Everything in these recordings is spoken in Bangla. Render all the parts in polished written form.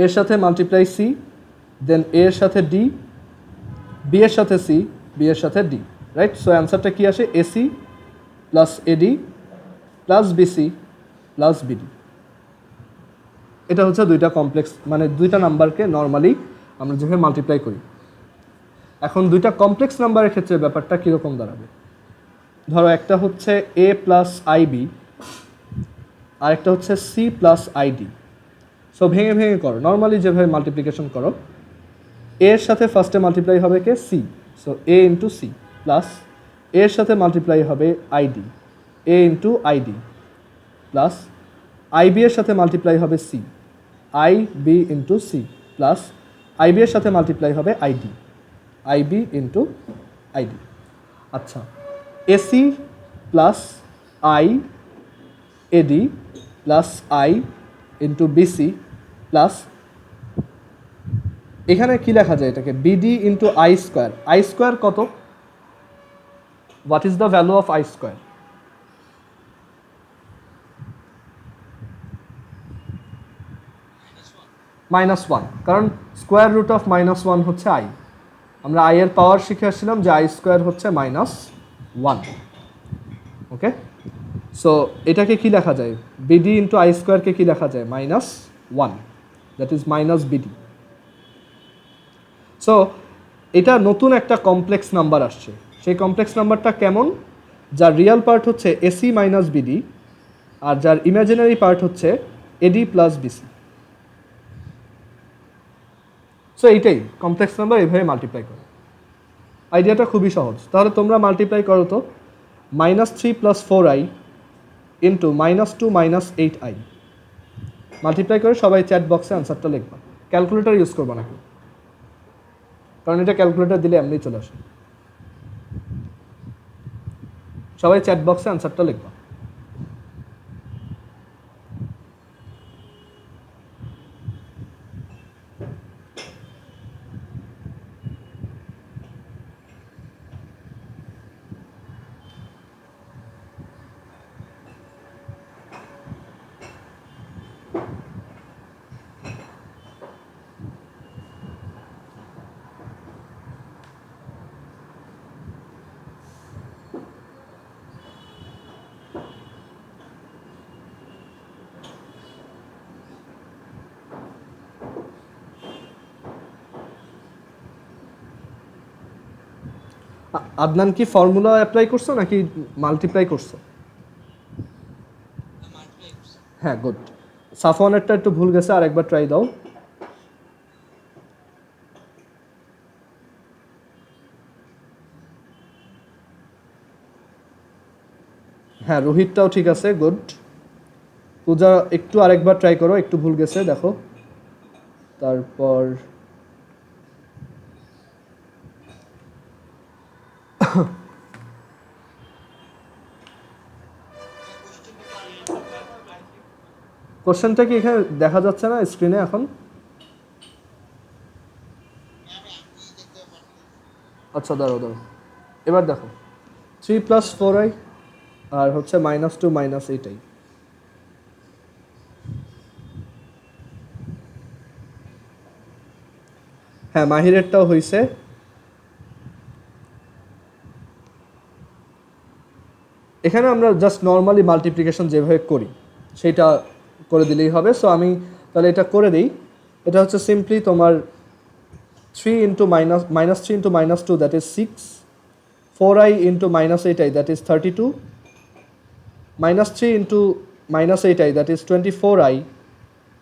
এর সাথে মাল্টিপ্লাই সি, দেন এ এর সাথে ডি, বি এর সাথে সি, বি এর সাথে ডি, রাইট? সো অ্যান্সারটা কি আসে? AC plus AD plus BC plus BD. এটা হচ্ছে দুইটা কমপ্লেক্স, মানে দুইটা নাম্বারকে নর্মালি আমরা যেভাবে মাল্টিপ্লাই করি। এখন দুইটা কমপ্লেক্স নাম্বারের ক্ষেত্রে ব্যাপারটা কীরকম দাঁড়াবে? ধরো একটা হচ্ছে এ প্লাস আইবি, আর একটা হচ্ছে সি প্লাস আইডি। সো ভেঙে ভেঙে করো, নর্মালি যেভাবে মাল্টিপ্লিকেশন করো। এর সাথে ফার্স্টে মাল্টিপ্লাই হবে কে? C. So A into C plus এর সাথে মাল্টিপ্লাই হবে ID, A into ID plus IB এর সাথে মাল্টিপ্লাই হবে C, I B into C plus IB এর সাথে মাল্টিপ্লাই হবে আইডি, আইবি ইন্টু আইডি। আচ্ছা, AC plus I AD plus I into BC plus এখানে কি লেখা যায় এটাকে? BD into I square. I square কত? What is the value of I square? -1, কারণ স্কোয়ার রুট অফ -1 হচ্ছে আই। আমরা আই এর পাওয়ার শিখে আসছিলাম যে আই স্কোয়ার হচ্ছে -1। ওকে, সো এটাকে কি লেখা যায়? বিডি ইন্টু আই স্কোয়ারকে কি লেখা যায়? -1, that is minus BD. So এটা নতুন একটা কমপ্লেক্স নাম্বার আসছে। সেই কমপ্লেক্স নাম্বারটা কেমন? যার রিয়াল পার্ট হচ্ছে এসি মাইনাস বিডি, আর যার ইমাজিনারি পার্ট হচ্ছে এডি প্লাস বিসি। সো এইটাই কমপ্লেক্স নাম্বার, এভাবে মাল্টিপ্লাই করো। আইডিয়াটা খুবই সহজ। তাহলে তোমরা মাল্টিপ্লাই করো তো -3 + 4i ইন্টু -2 - 8i। মাল্টিপ্লাই করে সবাই চ্যাট বক্সে আনসারটা লিখবা। ক্যালকুলেটর ইউজ করবা নাকি? কারণ এটা ক্যালকুলেটর দিলে এমনি চলে আসে। সবাই চ্যাট বক্সে আনসারটা লিখবা। আদনান কি ফর্মুলা অ্যাপ্লাই করছো নাকি মাল্টিপ্লাই করছো? হ্যাঁ, গুড। সাফওয়ানেরটা একটু ভুল গেছে, আর একবার ট্রাই দাও। হ্যাঁ, রোহিতটাও ঠিক আছে, গুড। পূজা একটু আরেকবার ট্রাই করো, একটু ভুল গেছে দেখো। তারপর কোশ্চেনটা কি এখানে দেখা যাচ্ছে না স্ক্রিনে এখন? আচ্ছা, দাঁড়াও দাঁড়াও, এবার দেখো 3 + 4i আর হচ্ছে -2 - 8i। হ্যাঁ, মাহিরেরটাও হয়েছে। এখানে আমরা জাস্ট নর্মালি মাল্টিপ্লিকেশন যেভাবে করি সেটা করে দিলেই হবে। সো আমি তাহলে এটা করে দিই। এটা হচ্ছে সিম্পলি তোমার 3 into -3 into -2 that is 6, 4i into -8i that is 32, -3 into -8i that is 24i,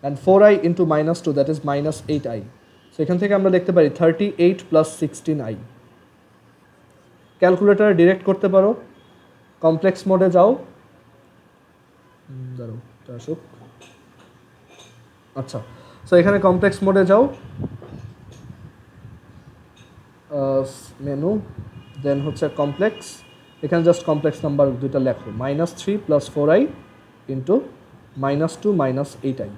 and 4i into -2 that is -8i। So এখান থেকে আমরা লিখতে পারি 38 + 16i। ক্যালকুলেটার ডিরেক্ট করতে পারো, কমপ্লেক্স মোডে যাও। দাঁড়াও, আসুক। আচ্ছা, সো এখানে কমপ্লেক্স মোডে যাও, মেনু, দেন হচ্ছে কমপ্লেক্স। এখানে জাস্ট কমপ্লেক্স নাম্বার দুইটা লেখো, -3 + 4i ইন্টু -2 - 8i,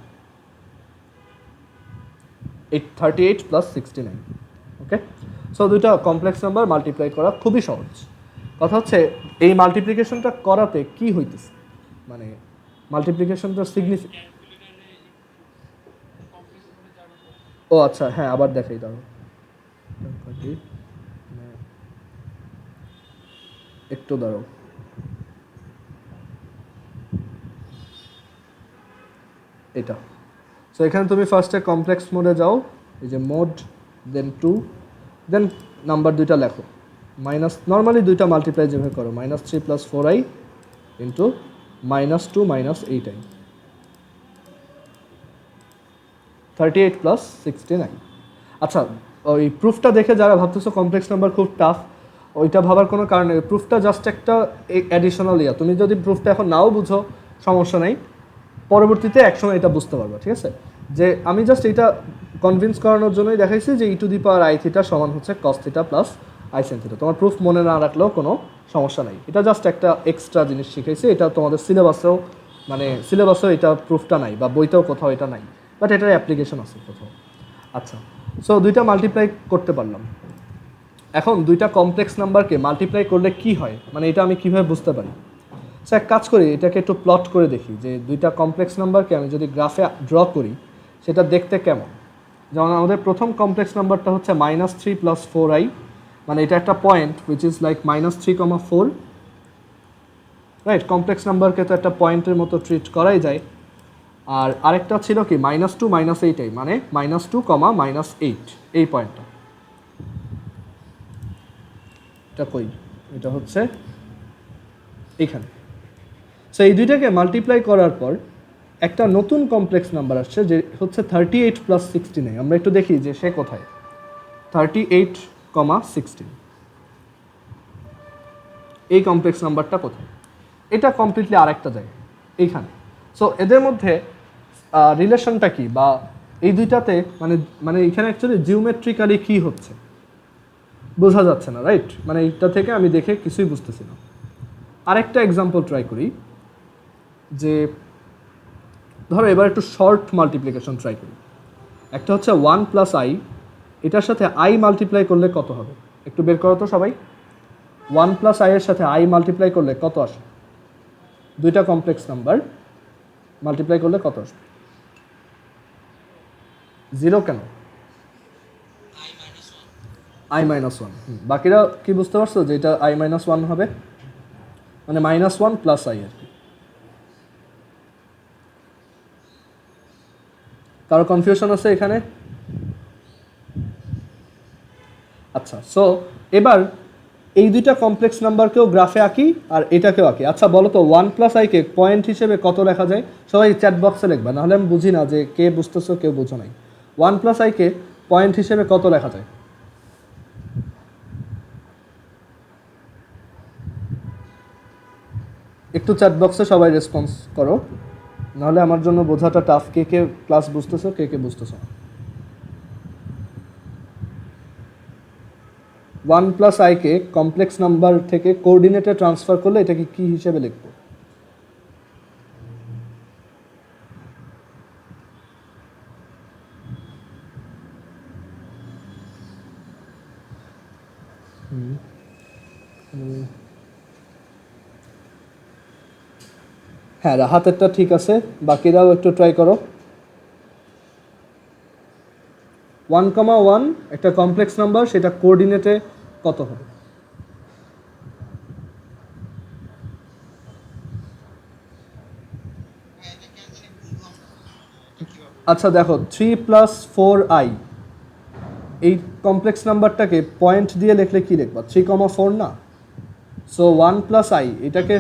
38 + 69। ওকে, সো দুইটা কমপ্লেক্স নাম্বার মাল্টিপ্লাই করা খুবই সহজ। কথা হচ্ছে এই মাল্টিপ্লিকেশনটা করাতে কি হইতেছে, মানে মাল্টিপ্লিকেশনটা সিগনিফিকেন্ট। ও আচ্ছা, হ্যাঁ আবার দেখাই দাও, একটু দাঁড়াও। এটা, সো এখানে তুমি ফার্স্টে কমপ্লেক্স মোডে যাও, এই যে মোড, দেন 2, দেন নাম্বার দুইটা লেখো, মাইনাস, নর্মালি দুইটা মাল্টিপ্লাই যেভাবে করো, -3 + 4i ইন্টু -2 - 8i, 38 + 69। আচ্ছা, ওই প্রুফটা দেখে যারা ভাবতেছো কমপ্লেক্স নাম্বার খুব টাফ, ওইটা ভাবার কোনো কারণ নেই। প্রুফটা জাস্ট একটা অ্যাডিশনাল ইয়া, তুমি যদি প্রুফটা এখন নাও বুঝো সমস্যা নেই, পরবর্তীতে একসময় এটা বুঝতে পারবে, ঠিক আছে? যে আমি জাস্ট এটা কনভিন্স করানোর জন্যই দেখাইছি যে e⁻i⁻θ সমান হচ্ছে cos θ প্লাস i sin θ। তোমার প্রুফ মনে না রাখলেও কোনো সমস্যা নাই, এটা জাস্ট একটা এক্সট্রা জিনিস শিখাইছি, এটা তোমাদের সিলেবাসেও, মানে সিলেবাসেও এটা প্রুফটা নাই, বা বইতেও কোথাও এটা নাই, বাট এটার অ্যাপ্লিকেশন আছে কোথাও। আচ্ছা, সো দুইটা মাল্টিপ্লাই করতে পারলাম। এখন দুইটা কমপ্লেক্স নাম্বারকে মাল্টিপ্লাই করলে কি হয়, মানে এটা আমি কীভাবে বুঝতে পারি? সো এক কাজ করি, এটাকে একটু প্লট করে দেখি যে দুইটা কমপ্লেক্স নাম্বারকে আমি যদি গ্রাফে ড্র করি সেটা দেখতে কেমন। যেমন আমাদের প্রথম কমপ্লেক্স নাম্বারটা হচ্ছে -3 + 4i, মানে এটা একটা point which is like -3, 4, right? Complex নাম্বারকে তো একটা পয়েন্টের মতো ট্রিট করাই যায়। আর আরেকটা ছিল কি -2 - 8i, মানে -2, -8, এই পয়েন্টটা, এটা কই, এটা হচ্ছে এইখানে। সো এই দুইটাকে মাল্টিপ্লাই করার পর একটা নতুন কমপ্লেক্স নাম্বার আসছে যে হচ্ছে 38 + 69। আমরা একটু দেখি যে সে কোথায়, 38, 16, এই কমপ্লেক্স নাম্বারটা কোথায়? এটা কমপ্লিটলি আরেকটা জায়গায়, এইখানে। সো এদের মধ্যে রিলেশনটা কি, বা এই দুইটাতে মানে মানে এখানে অ্যাকচুয়ালি জিওমেট্রিক্যালি কী হচ্ছে বোঝা যাচ্ছে না, রাইট? মানে এইটা থেকে আমি দেখে কিছুই বুঝতেছি না। আরেকটা এক্সাম্পল ট্রাই করি, যে ধরো এবার একটু শর্ট মাল্টিপ্লিকেশন ট্রাই করি। একটা হচ্ছে 1 + i, এটার সাথে i মাল্টিপ্লাই করলে কত হবে? একটু বের করো তো সবাই। 1 + i এর সাথে i মাল্টিপ্লাই করলে কত আসে? দুইটা কমপ্লেক্স নাম্বার মাল্টিপ্লাই করলে কত আসবে? 0 কেন? i - 1। বাকিরা কি বুঝতে পারছো যে এটা i - 1 হবে, মানে -1 + i আর কি? কারো কনফিউশন আছে এখানে? আচ্ছা, সো এবার এই দুইটা কমপ্লেক্স নাম্বারকেও গ্রাফে আঁকি আর এটাকেও আঁকি। আচ্ছা বলো তো 1 + i কে পয়েন্ট হিসেবে কত লেখা যায়? সবাই চ্যাট বক্সে লিখবা, নাহলে আমি বুঝি না যে কে বুঝতেছো কেউ বুঝো নাই। 1 + i কে পয়েন্ট হিসেবে কত লেখা যায়? একটু চ্যাট বক্সে সবাই রেসপন্স করো, নাহলে আমার জন্য বোঝাটা টাফ। কে কে ক্লাস বুঝতেছো, কে কে বুঝতেছো? 1 + i কে কমপ্লেক্স নাম্বার থেকে কোঅর্ডিনেটে ট্রান্সফার করলে এটাকে কি হিসেবে লিখব? হ্যাঁ, রাহাতেরটা ঠিক আছে, বাকিরাও একটু ট্রাই করো। 1, 1 একটা কমপ্লেক্স নাম্বার, সেটা কোঅর্ডিনেটে কত হবে? আচ্ছা দেখো, 3 + 4i, এই কমপ্লেক্স নাম্বারটাকে পয়েন্ট দিয়ে লিখলে কি লিখবা? 3, 4 না? সো 1 + i এটাকে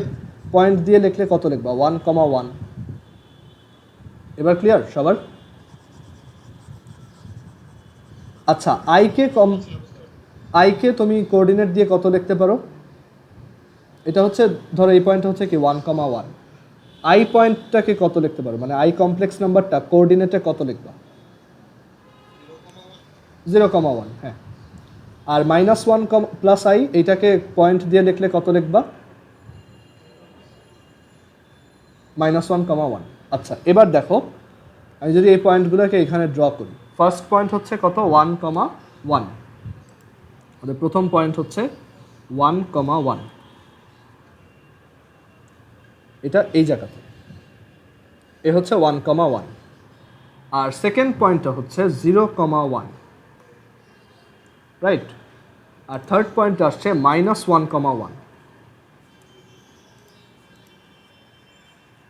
পয়েন্ট দিয়ে লিখলে কত লিখবা? 1, 1। এবার ক্লিয়ার সবার? আচ্ছা, i কে তুমি কোঅর্ডিনেট দিয়ে কত লিখতে পারো? এটা হচ্ছে, ধরো এই পয়েন্টটা হচ্ছে কি 1, 1। i পয়েন্টটাকে কত লিখতে পারো, মানে i কমপ্লেক্স নাম্বারটা কোঅর্ডিনেটে কত লিখবা? 0, 1, হ্যাঁ। আর -1 + i এইটাকে পয়েন্ট দিয়ে লিখলে কত লিখবা? -1, 1। আচ্ছা, এবার দেখো আমি যদি এই পয়েন্টগুলোকে এখানে ড্র করি, ফার্স্ট পয়েন্ট হচ্ছে কত? 1, 1। আমাদের প্রথম পয়েন্ট হচ্ছে 1, 1, এটা এই জায়গাতে, এ হচ্ছে 1, 1। আর সেকেন্ড পয়েন্টটা হচ্ছে 0,1, রাইট? আর থার্ড পয়েন্ট আসছে -1,1,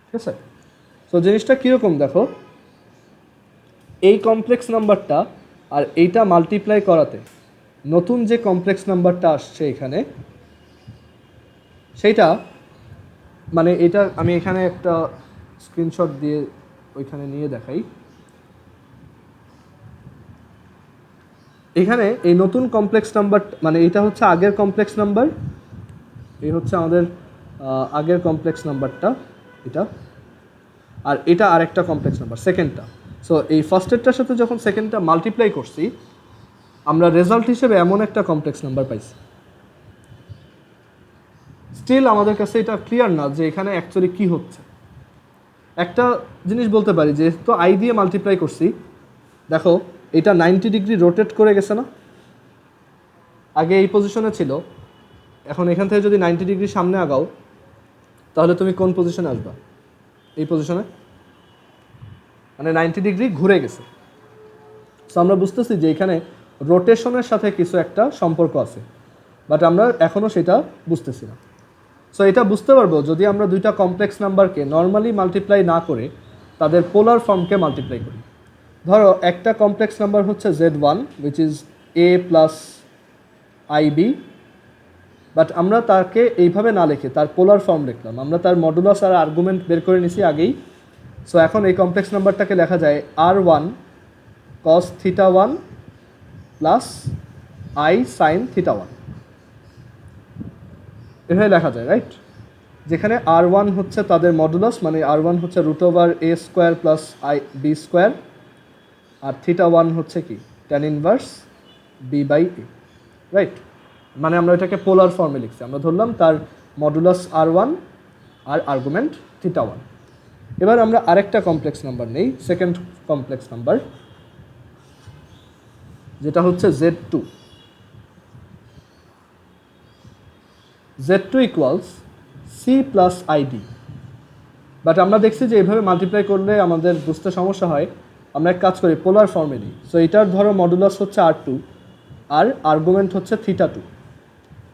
ঠিক আছে? সো জিনিসটা কীরকম দেখো, এই কমপ্লেক্স নাম্বারটা আর এইটা মাল্টিপ্লাই করাতে নতুন যে কমপ্লেক্স নাম্বারটা আসছে এখানে, সেইটা মানে এটা আমি এখানে একটা স্ক্রিনশট দিয়ে ওইখানে নিয়ে দেখাই। এখানে এই নতুন কমপ্লেক্স নাম্বার মানে এটা হচ্ছে আগের কমপ্লেক্স নাম্বার, এই হচ্ছে আমাদের আগের কমপ্লেক্স নাম্বারটা এটা, আর এটা আরেকটা কমপ্লেক্স নাম্বার সেকেন্ডটা। সো এই ফার্স্টেরটার সাথে যখন সেকেন্ডটা মাল্টিপ্লাই করছি, আমরা রেজাল্ট হিসেবে এমন একটা কমপ্লেক্স নাম্বার পাইছি। স্টিল আমাদের কাছে এটা ক্লিয়ার না যে এখানে অ্যাকচুয়ালি কী হচ্ছে। একটা জিনিস বলতে পারি, যেহেতু আই দিয়ে মাল্টিপ্লাই করছি, দেখো এটা 90 ডিগ্রি রোটেট করে গেছে না? আগে এই পজিশনে ছিল, এখন এখান থেকে যদি 90 ডিগ্রি সামনে আগাও তাহলে তুমি কোন পজিশনে আসবা? এই পজিশনে, মানে 90 ডিগ্রি ঘুরে গেছে। সো আমরা বুঝতেছি যে এখানে রোটেশনের সাথে কিছু একটা সম্পর্ক আছে, বাট আমরা এখনও সেটা বুঝতেছি না। সো এটা বুঝতে পারবো যদি আমরা দুইটা কমপ্লেক্স নাম্বারকে নর্মালি মাল্টিপ্লাই না করে তাদের পোলার ফর্মকে মাল্টিপ্লাই করি। ধরো একটা কমপ্লেক্স নাম্বার হচ্ছে Z1 which is A plus IB, but আমরা তাকে এইভাবে না লিখে তার পোলার ফর্ম লিখলাম, আমরা তার মডুলাস আর আর্গুমেন্ট বের করে নিছি আগেই। সো এখন এই কমপ্লেক্স নাম্বারটাকে লেখা যায় R1 cos θ1 plus I sin θ1, এভাবে লেখা যায়, রাইট? যেখানে R1 হচ্ছে তাদের মডুলাস, মানে R1 হচ্ছে √A² প্লাস B², আর θ1 হচ্ছে কি tan ইনভার্স B/A, রাইট? মানে আমরা এটাকে পোলার ফর্মে লিখছি, আমরা ধরলাম তার মডুলাস R1 আর আর্গুমেন্ট θ1। এবার আমরা আরেকটা কমপ্লেক্স নাম্বার নেই, সেকেন্ড কমপ্লেক্স নাম্বার, যেটা হচ্ছে Z2। Z2 equals C plus ID, but আমরা দেখছি যে এইভাবে মাল্টিপ্লাই করলে আমাদের বুঝতে সমস্যা হয়, আমরা এক কাজ করি পোলার ফর্মে নিই। সো এটার ধরো মডুলাস হচ্ছে R2 আর আর্গুমেন্ট হচ্ছে θ2,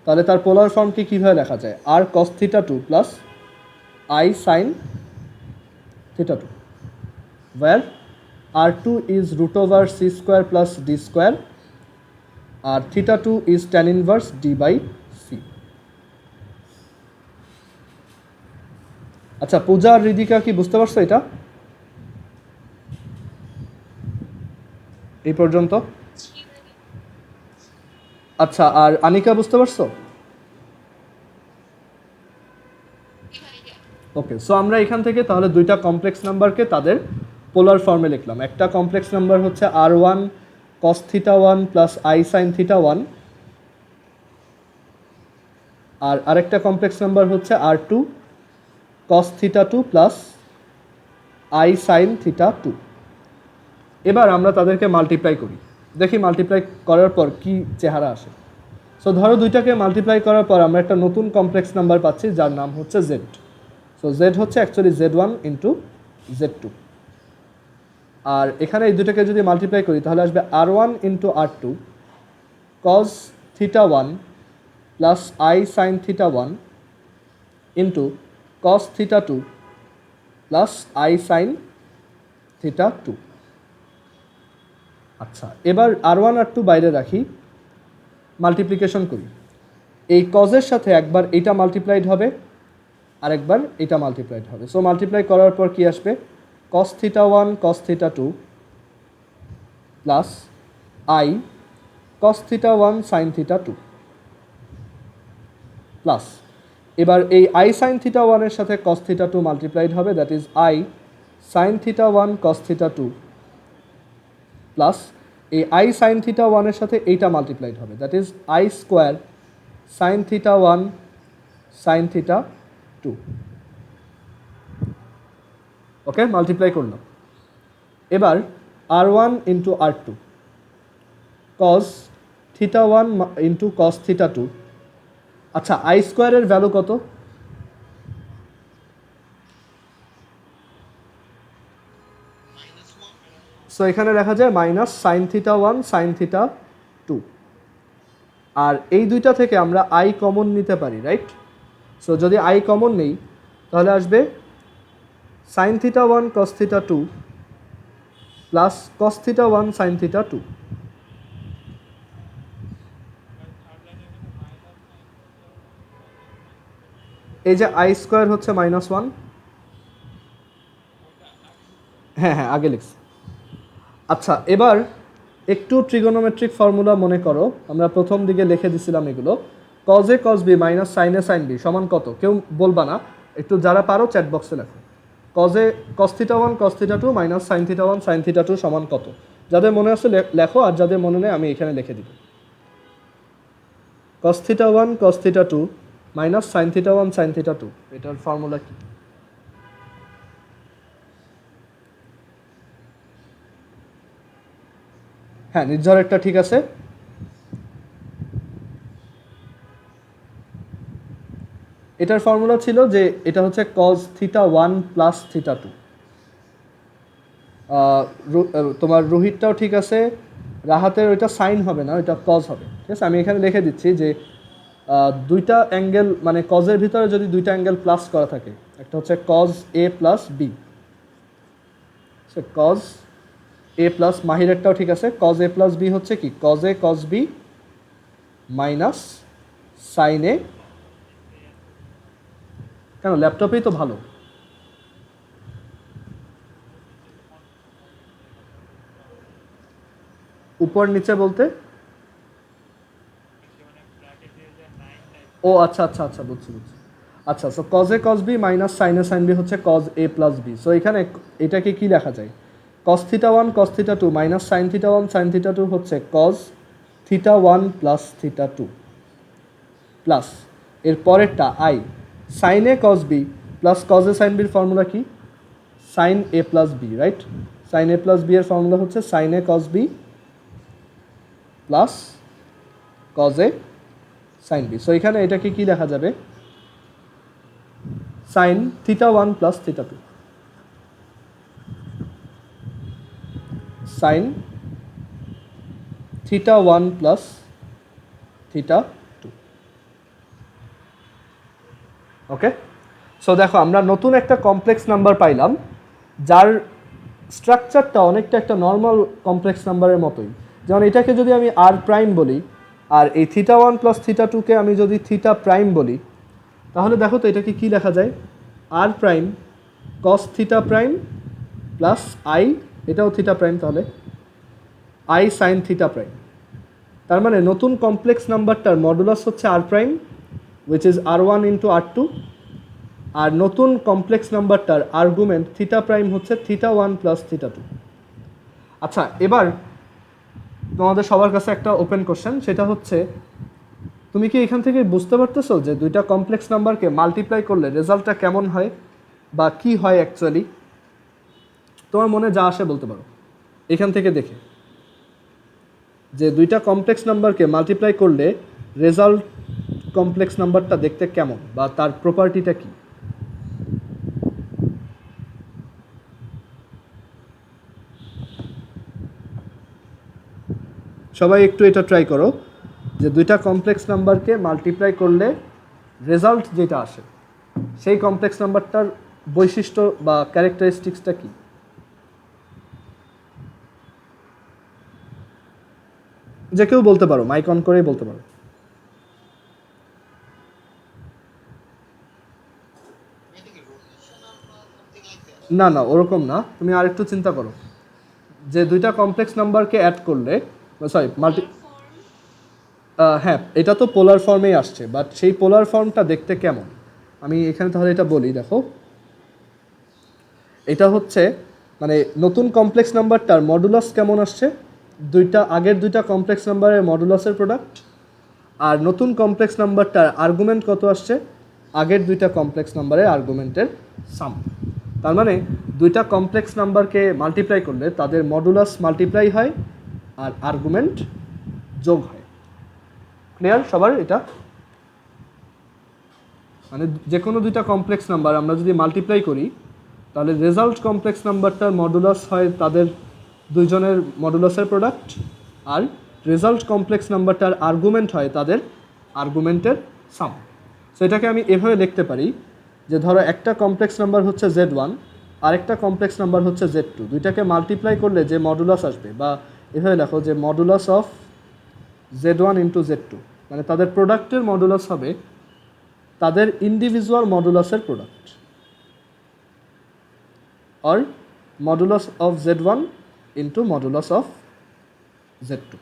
তাহলে তার পোলার ফর্মকে কীভাবে লেখা যায়? R cos θ2 plus I sin θ2, where R2 is √C² plus D² আর θ2 is tan inverse D/C। আচ্ছা, পূজা আর রিদিকা কি বুঝতে পারছো এটা এই পর্যন্ত? আচ্ছা, আর আনিকা বুঝতে পারছো? ওকে, সো আমরা এখান থেকে তাহলে দুইটা কমপ্লেক্স নাম্বারকে তাদের পোলার ফর্মে লিখলাম। একটা কমপ্লেক্স নাম্বার হচ্ছে R1 cos θ1 plus I sin θ1, আর আরেকটা কমপ্লেক্স নাম্বার হচ্ছে R2 cos θ2 plus I sin θ2। এবার আমরা তাদেরকে মাল্টিপ্লাই করি, দেখি মাল্টিপ্লাই করার পর কি চেহারা আসে। সো ধরো দুইটাকে মাল্টিপ্লাই করার পর আমরা একটা নতুন কমপ্লেক্স নাম্বার পাচ্ছি যার নাম হচ্ছে Z। সো Z হচ্ছে অ্যাকচুয়ালি Z1 ইন্টু Z2, আর এখানে এই দুটাকে যদি মাল্টিপ্লাই করি তাহলে আসবে R1 into R2 cos θ1 plus I sin θ1 into cos θ2 plus I sin θ2। আচ্ছা, এবার R1 R2 বাইরে রাখি, মাল্টিপ্লিকেশন করি। এই কজের সাথে একবার এইটা মাল্টিপ্লাইড হবে আর একবার এটা মাল্টিপ্লাইড হবে। সো মাল্টিপ্লাই করার পর কি আসবে? cos θ1 cos θ2 plus I cos θ1 sin θ2 plus এবার এই I sin θ1 এর সাথে cos θ2 মাল্টিপ্লাইড হবে, that is I sin θ1 cos θ2 plus এই I sin θ1 এর সাথে এইটা মাল্টিপ্লাইড হবে, that is I² sin θ1 sin θ2। Okay, multiply করলাম। এবার R1 into R2 cos θ1 into cos θ2। আচ্ছা, I² এর ভ্যালু কত? সো এখানে দেখা যায় minus sine theta 1 sine theta 2, আর এই দুইটা থেকে আমরা আই কমন নিতে পারি, রাইট? সো যদি আই কমন নেই তাহলে আসবে sign theta 1 cos theta 2 plus cos theta 1 sine theta 2। এই যে আই স্কোয়ার হচ্ছে -1, হ্যাঁ হ্যাঁ আগে লিখছি। আচ্ছা, এবার একটু ট্রিগোনোমেট্রিক ফর্মুলা মনে করো, আমরা প্রথম দিকে লিখে দিছিলাম এগুলো। Cos A cos B minus sign A sign B সমান কত? কেউ বলবা না, একটু যারা পারো চ্যাট বক্সে লেখো। কজ এ কস theta 1 cos theta 2 minus sine theta 1 sine theta 2 সমান কত? যাদের মনে আছে লেখো, আর যাদের মনে নেই আমি এখানে লিখে দিব। কস theta 1 cos theta 2 minus sine theta 1 sine theta 2, এটার ফর্মুলা কি? হ্যাঁ, নির্ঝরেরটা ঠিক আছে। এটার ফর্মুলা ছিল যে এটা হচ্ছে কজ থিটা 1 প্লাস থিটা 2। তোমার রোহিতটাও ঠিক আছে, রাহাতের ওইটা সাইন হবে না, ওইটা কজ হবে, ঠিক আছে? আমি এখানে লিখে দিচ্ছি যে দুইটা অ্যাঙ্গেল, মানে কজের ভিতরে যদি দুইটা অ্যাঙ্গেল প্লাস করা থাকে, একটা হচ্ছে cos A plus B, cos A plus, মাহিরেরটাও ঠিক আছে, কজ এ প্লাস বি হচ্ছে কি? Cos A cos B minus sign A. কেন, ল্যাপটপেই তো ভালো। উপর নিচে বলতে? ও আচ্ছা আচ্ছা আচ্ছা, বুঝছি বুঝছি। আচ্ছা, so cos A cos B minus sign A sign B হচ্ছে cos A plus B. So এখানে এটাকে কি লেখা যায়? Cos theta 1 cos theta 2 minus sine theta 1 sine theta 2 হচ্ছে cos theta 1 plus theta 2 plus এর পরেরটা i sine A cos B plus cos A sine বির ফর্মুলা কি? Sine A plus B, right? Sine A plus B এর ফর্মুলা হচ্ছে sin A cos B plus cos A sign B. So এখানে এটাকে কি দেখা যাবে? Sin theta 1 plus theta 2, sin theta 1 plus theta 2। Okay, so দেখো আমরা নতুন একটা কমপ্লেক্স নাম্বার পাইলাম, যার স্ট্রাকচারটা অনেকটা একটা নর্মাল কমপ্লেক্স নাম্বারের মতোই। যেমন এটাকে যদি আমি আর প্রাইম বলি, আর এই থিটা 1 প্লাস থিটা 2কে আমি যদি থিটা প্রাইম বলি, তাহলে দেখো তো এটাকে কি লেখা যায়? R prime cos theta prime plus i, এটাও থিটা প্রাইম, তাহলে আই সাইন থিটা প্রাইম। তার মানে নতুন কমপ্লেক্স নাম্বারটার মডুলাস হচ্ছে r prime, which is r one into r two, আর নতুন কমপ্লেক্স নাম্বারটার আর্গুমেন্ট থিটা প্রাইম হচ্ছে থিটা 1 প্লাস থিটা 2। আচ্ছা, এবার তোমাদের সবার কাছে একটা ওপেন কোশ্চেন, সেটা হচ্ছে তুমি কি এখান থেকে বুঝতে পারতেছো যে দুইটা কমপ্লেক্স নাম্বারকে মাল্টিপ্লাই করলে রেজাল্টটা কেমন হয় বা কি হয় অ্যাকচুয়ালি? তোমার মনে যা আসে বলতে পারো এখান থেকে দেখে, যে দুইটা কমপ্লেক্স নাম্বারকে মাল্টিপ্লাই করলে রেজাল্ট কমপ্লেক্স নাম্বারটা দেখতে কেমন বা তার প্রপার্টিটা কি? সবাই একটু এটা ট্রাই করো, যে দুইটা কমপ্লেক্স নাম্বারকে মাল্টিপ্লাই করলে রেজাল্ট যেটা আসে সেই কমপ্লেক্স নাম্বারটার বৈশিষ্ট্য বা ক্যারেক্টারিস্টিক্সটা কি? যে কেউ বলতে পারো, মাইক অন করেই বলতে পারো। না না, ওরকম না, তুমি আরেকটু চিন্তা করো, যে দুইটা কমপ্লেক্স নাম্বারকে অ্যাড করলে, সরি হ্যাঁ, এটা তো পোলার ফর্মেই আসছে, বাট সেই পোলার ফর্মটা দেখতে কেমন আমি এখানে তাহলে এটা বলি। দেখো, এটা হচ্ছে মানে নতুন কমপ্লেক্স নাম্বারটার মডুলাস কেমন আসছে, আগের দুইটা কমপ্লেক্স নাম্বারের মডুলাসের প্রোডাক্ট, আর নতুন কমপ্লেক্স নাম্বারটার আর্গুমেন্ট কত আসছে, আগের দুইটা কমপ্লেক্স নাম্বারের আর্গুমেন্টের সাম। তার মানে দুইটা কমপ্লেক্স নাম্বারকে মাল্টিপ্লাই করলে তাদের মডুলাস মাল্টিপ্লাই হয় আর আর্গুমেন্ট যোগ হয়। ক্লিয়ার সবার এটা? মানে যে কোনো দুইটা কমপ্লেক্স নাম্বার আমরা যদি মাল্টিপ্লাই করি, তাহলে রেজাল্ট কমপ্লেক্স নাম্বারটার মডুলাস হয় তাদের দুইজনের মডুলাসের প্রোডাক্ট, আর রেজাল্ট কমপ্লেক্স নাম্বারটার আর্গুমেন্ট হয় তাদের আর্গুমেন্টের সাম। সো এটাকে আমি এভাবে লিখতে পারি যে ধরো একটা কমপ্লেক্স নাম্বার হচ্ছে Z1, আরেকটা কমপ্লেক্স নাম্বার হচ্ছে Z2, দুইটাকে মাল্টিপ্লাই করলে যে মডুলাস আসবে, বা এভাবে লেখো যে modulus of Z1 into Z2, মানে তাদের প্রোডাক্টের মডুলাস হবে তাদের ইন্ডিভিজুয়াল মডুলাসের product, or modulus of Z1 into modulus of Z2।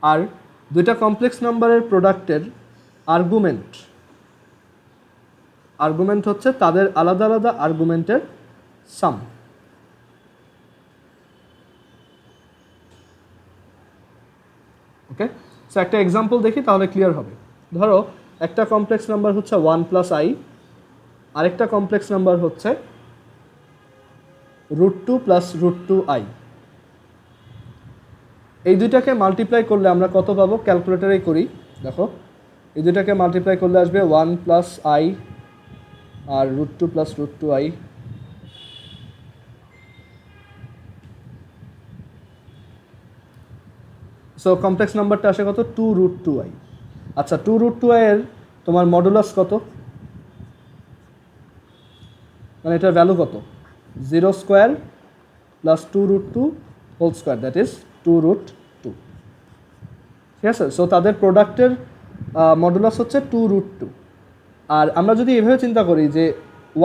আর দুইটা কমপ্লেক্স নাম্বারের প্রোডাক্টের আর্গুমেন্ট হচ্ছে তাদের আলাদা আলাদা আর্গুমেন্টের সাম। ওকে, সো একটা এক্সাম্পল দেখি তাহলে ক্লিয়ার হবে। ধরো একটা কমপ্লেক্স নাম্বার হচ্ছে 1 প্লাস আই, আরেকটা কমপ্লেক্স নাম্বার হচ্ছে √2 প্লাস √2i। এই দুইটাকে মাল্টিপ্লাই করলে আমরা কত পাবো? ক্যালকুলেটরেই করি। দেখো এই দুইটাকে মাল্টিপ্লাই করলে আসবে 1 প্লাস আই আর √2 প্লাস √2i। সো কমপ্লেক্স নাম্বারটা আসে কত? 2√2i। আচ্ছা, 2√2i এর তোমার মডুলাস কত? মানে এটার ভ্যালু কত? 0 square plus 2√2 whole square, that is 2√2। ঠিক আছে, সো তাদের প্রোডাক্টের মডুলাস হচ্ছে 2√2। আর আমরা যদি এভাবে চিন্তা করি যে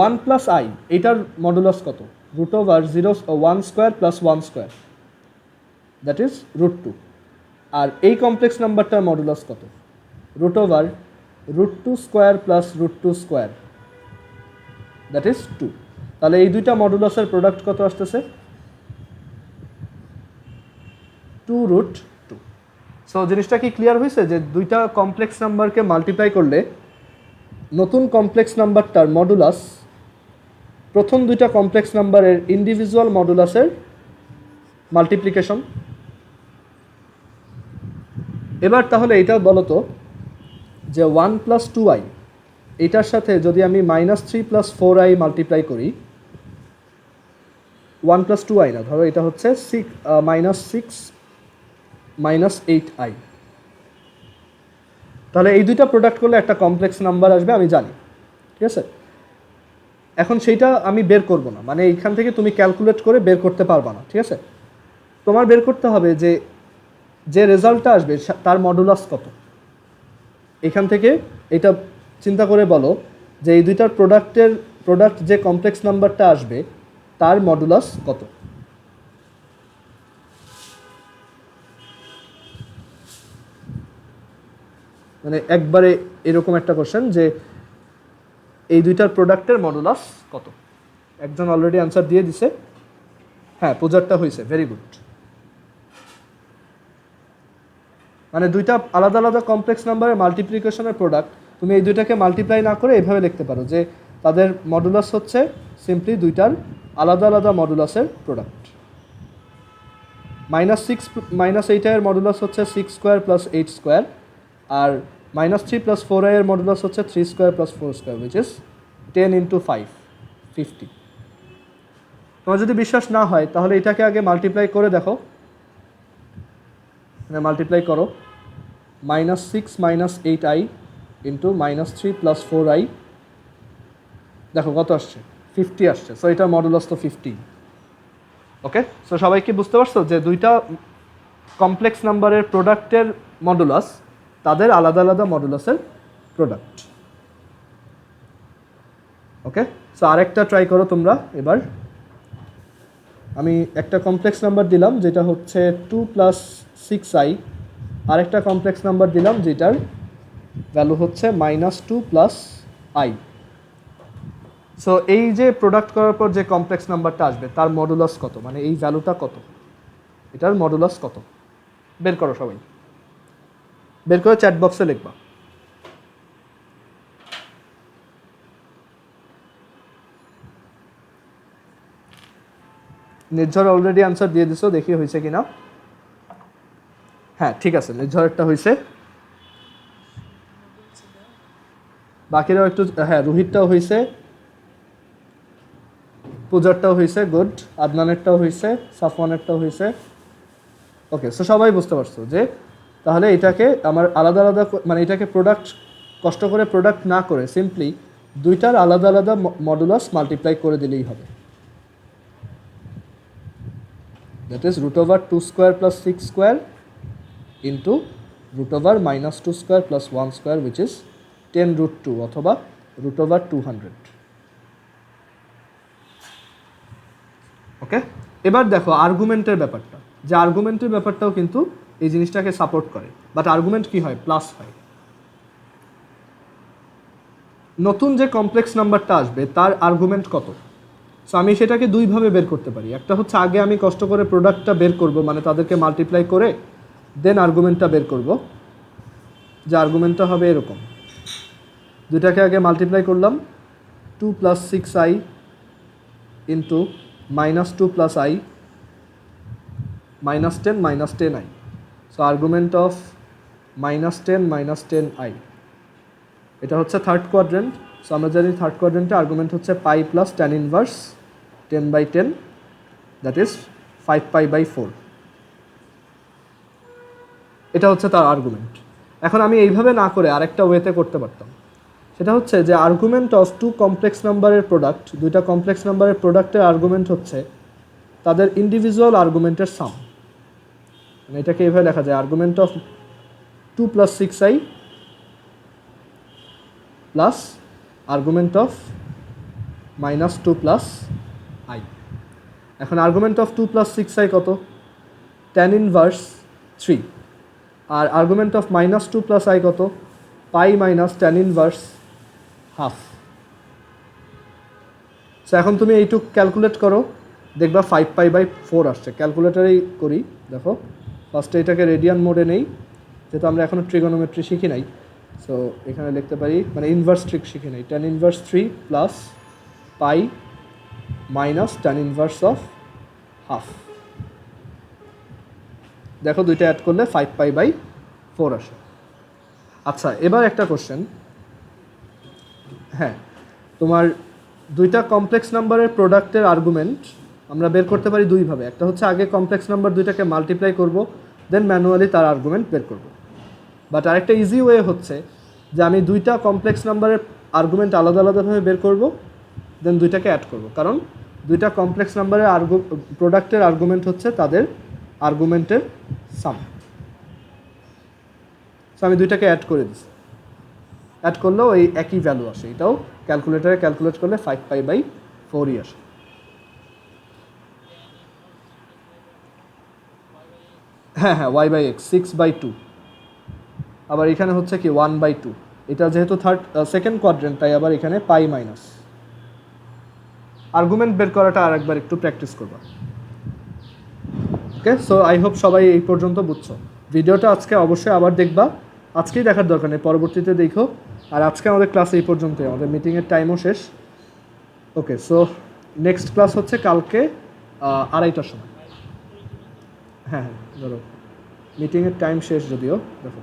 1 প্লাস আই, এইটার মডুলাস কত? √1 square plus 1 square, that is √2। আর এই কমপ্লেক্স নাম্বারটার মডুলাস কত? √2 square plus √2 square, that is 2। তাহলে এই দুইটা মডুলাসের প্রোডাক্ট কত আসতেছে? 2√2। সো জিনিসটা কি ক্লিয়ার হয়েছে যে দুইটা কমপ্লেক্স নাম্বারকে মাল্টিপ্লাই করলে নতুন কমপ্লেক্স নাম্বারটার মডুলাস প্রথম দুইটা কমপ্লেক্স নাম্বারের ইন্ডিভিজুয়াল মডুলাসের মাল্টিপ্লিকেশন। এবার তাহলে এটা বলো তো যে 1 প্লাস 2i এটার সাথে যদি আমি -3 প্লাস 4i মাল্টিপ্লাই করি, 1 প্লাস 2i না, ধরো এটা হচ্ছে -6 -8i, তাহলে এই দুইটা প্রোডাক্ট করলে একটা কমপ্লেক্স নাম্বার আসবে, আমি জানি। ঠিক আছে, এখন সেইটা আমি বের করব না, মানে এইখান থেকে তুমি ক্যালকুলেট করে বের করতে পারবা না। ঠিক আছে, তোমার বের করতে হবে যে যে রেজাল্টটা আসবে তার মডুলাস কত। এখান থেকে এটা চিন্তা করে বলো যে এই দুইটার প্রোডাক্ট যে কমপ্লেক্স নাম্বারটা আসবে তার মডুলাস কত। মানে একবারে এরকম একটা কোশ্চেন যে এই দুইটার প্রোডাক্টের মডুলাস কত। একজন অলরেডি অ্যান্সার দিয়ে দিছে, হ্যাঁ পূজারটা হয়েছে, ভেরি গুড। মানে দুইটা আলাদা আলাদা কমপ্লেক্স নাম্বারের মাল্টিপ্লিকেশনের প্রোডাক্ট তুমি এই দুইটাকে মাল্টিপ্লাই না করে এইভাবে লিখতে পারো যে তাদের মডুলাস হচ্ছে সিম্পলি দুইটার আলাদা আলাদা মডুলাসের প্রোডাক্ট। -8i এর মডুলাস হচ্ছে 6 স্কোয়ার প্লাস 8 স্কোয়ার, আর -3 প্লাস 4i এর মডুলাস হচ্ছে 3 square plus 4 square, which is 10 × 5, 50। তোমার যদি বিশ্বাস না হয় তাহলে এটাকে আগে মাল্টিপ্লাই করে দেখো, মাল্টিপ্লাই করো -6 -8i ইন্টু -3 প্লাস 4i, দেখো কত আসছে? 50 আসছে। সো এটার মডুলাস তো 15। ওকে, সো সবাই কি বুঝতে পারছো যে দুইটা কমপ্লেক্স নাম্বারের প্রোডাক্টের মডুলাস তাদের আলাদা আলাদা মডুলাসের প্রোডাক্ট। ওকে, সো আরেকটা ট্রাই করো তোমরা। এবার আমি একটা কমপ্লেক্স নাম্বার দিলাম যেটা হচ্ছে 2 প্লাস 6i, আরেকটা কমপ্লেক্স নাম্বার দিলাম যেটার ভ্যালু হচ্ছে -2 প্লাস i। সো এই যে প্রোডাক্ট করার পর যে কমপ্লেক্স নাম্বারটা আসবে তার মডুলাস কত, মানে এই ভ্যালুটা কত, এটার মডুলাস কত বের করো সবাই। বের করে চ্যাট বক্সে লিখবা। নির্ঝর অলরেডি আনসার দিয়ে দিছো, দেখি হয়েছে কিনা। হ্যাঁ ঠিক আছে, নির্ঝরেরটা হয়েছে, বাকিরাও একটু, হ্যাঁ রোহিতটাও হয়েছে, পূজারটাও হয়েছে, গুড। আদনানেরটাও হয়েছে, সাফওয়ানেরটাও হয়েছে। ওকে, সো সবাই বুঝতে পারছো যে তাহলে এটাকে আমার আলাদা আলাদা মানে এটাকে প্রোডাক্ট কষ্ট করে প্রোডাক্ট না করে সিম্পলি দুইটার আলাদা আলাদা মডুলাস মাল্টিপ্লাই করে দিলেই হবে। That is root over 2 square plus 6 square into root over minus 2 square plus 1 square which is 10√2 অথবা রুট ওভার 200। ওকে, এবার দেখো আর্গুমেন্টের ব্যাপারটা, যে আর্গুমেন্টের ব্যাপারটাও কিন্তু এই জিনিসটাকে সাপোর্ট করে, বাট আর্গুমেন্ট কি হয়, প্লাস হয়। নতুন যে কমপ্লেক্স নাম্বারটা আসবে তার আর্গুমেন্ট কত, সো আমি সেটাকে দুইভাবে বের করতে পারি। একটা হচ্ছে আগে আমি কষ্ট করে প্রোডাক্টটা বের করব, মানে তাদেরকে মাল্টিপ্লাই করে দেন আর্গুমেন্টটা বের করব। যে আর্গুমেন্টটা হবে এরকম, দুইটাকে আগে মাল্টিপ্লাই করলাম, 2 + 6i into -2 + i -10 -10i। So argument of -10 -10i, এটা হচ্ছে থার্ড কোয়াড্রেন্ট। সো আমরা জানি থার্ড কোয়াড্রেন্টে আর্গুমেন্ট হচ্ছে pi plus tan inverse 10/10, that is 5π/4। এটা হচ্ছে তার আর্গুমেন্ট। এখন আমি এইভাবে না করে আরেকটা ওয়েতে করতে পারতাম, সেটা হচ্ছে যে আর্গুমেন্ট অফ টু কমপ্লেক্স নাম্বারের প্রোডাক্ট, দুইটা কমপ্লেক্স নাম্বারের প্রোডাক্টের আর্গুমেন্ট হচ্ছে তাদের ইন্ডিভিজুয়াল আর্গুমেন্টের সাম। মানে এটাকে এইভাবে লেখা যায়, argument of 2 + 6i plus argument of -2 + i। এখন আর্গুমেন্ট অফ 2 + 6i কত, tan ইনভার্স 3, আর আর্গুমেন্ট অফ -2 + i কত, pi minus tan inverse half. So এখন তুমি এইটুক ক্যালকুলেট করো, দেখবা 5π/4 আসছে। ক্যালকুলেটারেই করি, দেখো ফার্স্টে এটাকে রেডিয়ান মোডে নেই, যেহেতু আমরা এখনও ট্রিগোনোমেট্রি শিখি নাই। সো এখানে লিখতে পারি, মানে ইনভার্স ট্রিক শিখি নাই, tan inverse 3 plus pi minus tan inverse of half. দেখো দুইটা অ্যাড করলে 5π/4 আসে। আচ্ছা, এবার একটা কোশ্চেন, হ্যাঁ তোমার দুইটা কমপ্লেক্স নাম্বারের প্রোডাক্টের আর্গুমেন্ট আমরা বের করতে পারি দুইভাবে। একটা হচ্ছে আগে কমপ্লেক্স নাম্বার দুইটাকে মাল্টিপ্লাই করব, দেন ম্যানুয়ালি তার আর্গুমেন্ট বের করব। বাট আরেকটা ইজি ওয়ে হচ্ছে যে আমি দুইটা কমপ্লেক্স নাম্বারের আর্গুমেন্ট আলাদা আলাদাভাবে বের করব, দেন দুইটাকে অ্যাড করব, কারণ দুইটা কমপ্লেক্স নাম্বারের প্রোডাক্টের আর্গুমেন্ট হচ্ছে তাদের আর্গুমেন্টের সাম। সো আমি দুইটাকে অ্যাড করে দিচ্ছি, অ্যাড করলেও এই একই ভ্যালু আসে, এটাও ক্যালকুলেটারে ক্যালকুলেট করলে 5π/4ই আসে। হ্যাঁ হ্যাঁ, y/x 6/2, আবার এখানে হচ্ছে কি 1/2। এটা যেহেতু সেকেন্ড কোয়াড্রেন্ট, তাই আবার এখানে পাই মাইনাস। আর্গুমেন্ট বের করাটা আরেকবার একটু প্র্যাকটিস করবা। ওকে, সো আই হোপ সবাই এই পর্যন্ত বুঝছো। ভিডিওটা আজকে অবশ্যই আবার দেখবা, আজকেই দেখার দরকার নেই, পরবর্তীতে দেখো। আর আজকে আমাদের ক্লাস এই পর্যন্তই, আমাদের মিটিংয়ের টাইমও শেষ। ওকে, সো নেক্সট ক্লাস হচ্ছে কালকে 2:30টার সময়। হ্যাঁ হ্যাঁ, ধরো মিটিংয়ের টাইম শেষ যদিও, দেখো